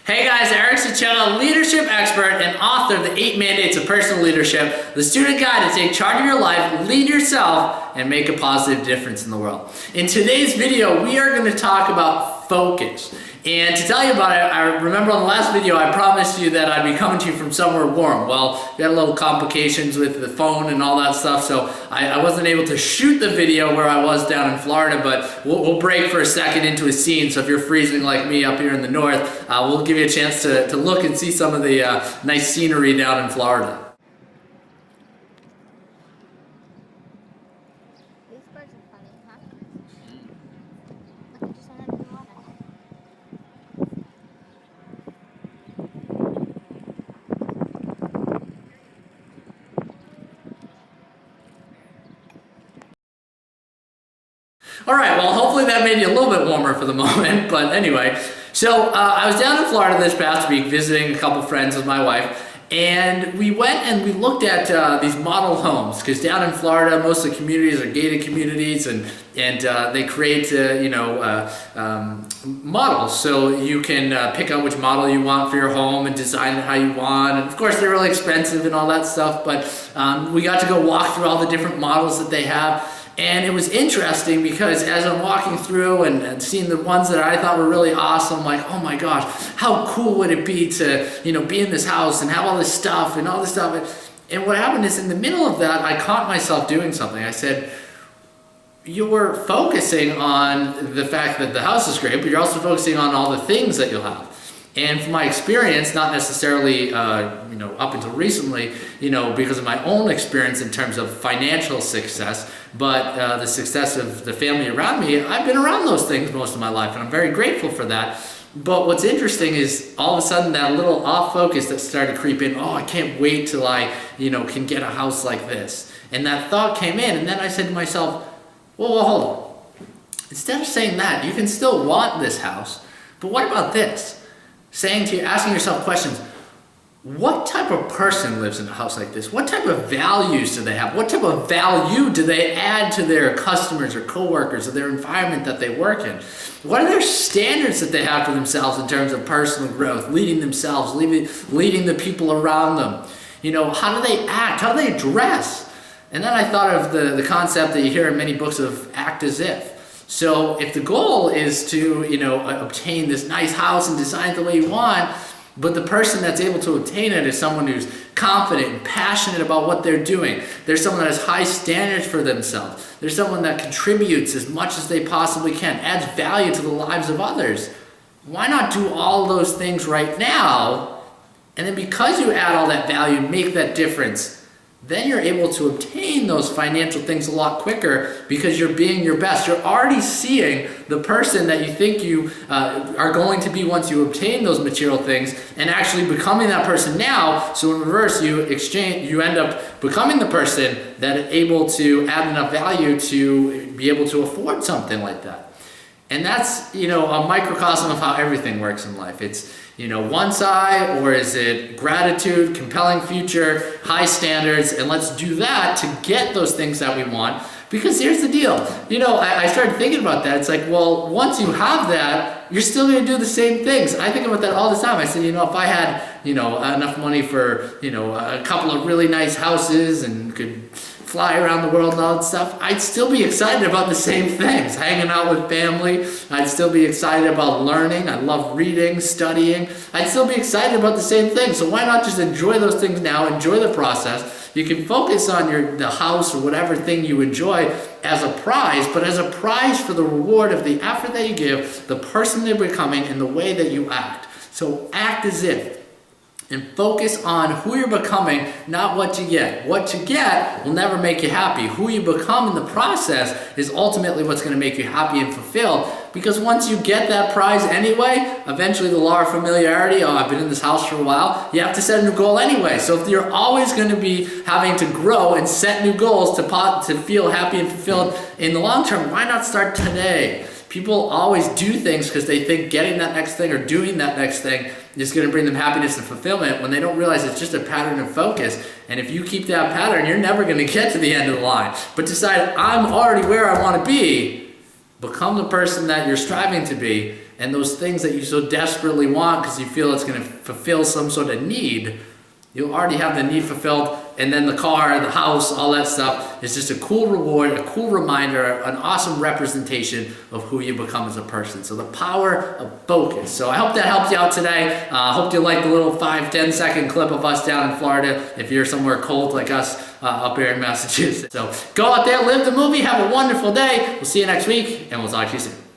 Hey guys, Eric Sachetta, leadership expert and author of the 8 Mandates of Personal Leadership, the student guide to take charge of your life, lead yourself, and make a positive difference in the world. In today's video, we are going to talk about focus. And to tell you about it, I remember on the last video, I promised you that I'd be coming to you from somewhere warm. Well, we had a little complications with the phone and all that stuff, so I wasn't able to shoot the video where I was down in Florida, but we'll break for a second into a scene. So if you're freezing like me up here in the north, we'll give you a chance to look and see some of the nice scenery down in Florida. These birds are funny, huh? Look, I just went under the water. All right, well, hopefully that made you a little bit warmer for the moment, but anyway. So I was down in Florida this past week visiting a couple friends with my wife, and we went and we looked at these model homes, because down in Florida, most of the communities are gated communities, and they create, models. So you can pick out which model you want for your home and design it how you want. And of course, they're really expensive and all that stuff, but we got to go walk through all the different models that they have. And it was interesting because as I'm walking through and seeing the ones that I thought were really awesome, like, oh my gosh, how cool would it be to, be in this house and have all this stuff and all this stuff. And what happened is in the middle of that, I caught myself doing something. I said, you're focusing on the fact that the house is great, but you're also focusing on all the things that you'll have. And from my experience, not necessarily, up until recently, because of my own experience in terms of financial success, but the success of the family around me, I've been around those things most of my life, and I'm very grateful for that. But what's interesting is all of a sudden that little off focus that started to creep in, oh, I can't wait till I, can get a house like this. And that thought came in, and then I said to myself, well, hold on. Instead of saying that, you can still want this house, but what about this? Asking yourself questions, what type of person lives in a house like this? What type of values do they have? What type of value do they add to their customers or coworkers or their environment that they work in? What are their standards that they have for themselves in terms of personal growth, leading themselves, leading the people around them? How do they act? How do they dress? And then I thought of the concept that you hear in many books of act as if. So if the goal is to, obtain this nice house and design it the way you want, but the person that's able to obtain it is someone who's confident and passionate about what they're doing. There's someone that has high standards for themselves. There's someone that contributes as much as they possibly can, adds value to the lives of others. Why not do all those things right now? And then because you add all that value, make that difference, then you're able to obtain those financial things a lot quicker because you're being your best. You're already seeing the person that you think you are going to be once you obtain those material things and actually becoming that person now. So in reverse, you end up becoming the person that is able to add enough value to be able to afford something like that. And that's, a microcosm of how everything works in life. It's, one side, or is it gratitude, compelling future, high standards, and let's do that to get those things that we want. Because here's the deal. I started thinking about that. It's like, well, once you have that, you're still going to do the same things. I think about that all the time. I said, if I had, enough money for, a couple of really nice houses and could fly around the world and all that stuff, I'd still be excited about the same things. Hanging out with family, I'd still be excited about learning. I love reading, studying. I'd still be excited about the same things. So why not just enjoy those things now, enjoy the process. You can focus on the house or whatever thing you enjoy as a prize, but as a prize for the reward of the effort that you give, the person they're becoming, and the way that you act. So act as if. And focus on who you're becoming, not what you get. What you get will never make you happy. Who you become in the process is ultimately what's going to make you happy and fulfilled. Because once you get that prize anyway, eventually the law of familiarity, I've been in this house for a while, you have to set a new goal anyway. So if you're always going to be having to grow and set new goals to feel happy and fulfilled in the long term, why not start today? People always do things because they think getting that next thing or doing that next thing is going to bring them happiness and fulfillment when they don't realize it's just a pattern of focus. And if you keep that pattern, you're never going to get to the end of the line. But decide, I'm already where I want to be. Become the person that you're striving to be, and those things that you so desperately want because you feel it's going to fulfill some sort of need, you'll already have the need fulfilled, and then the car, the house, all that stuff is just a cool reward, a cool reminder, an awesome representation of who you become as a person. So the power of focus. So I hope that helped you out today. I hope you liked the little 5-10 second clip of us down in Florida if you're somewhere cold like us up here in Massachusetts. So go out there, live the movie, have a wonderful day. We'll see you next week, and we'll talk to you soon.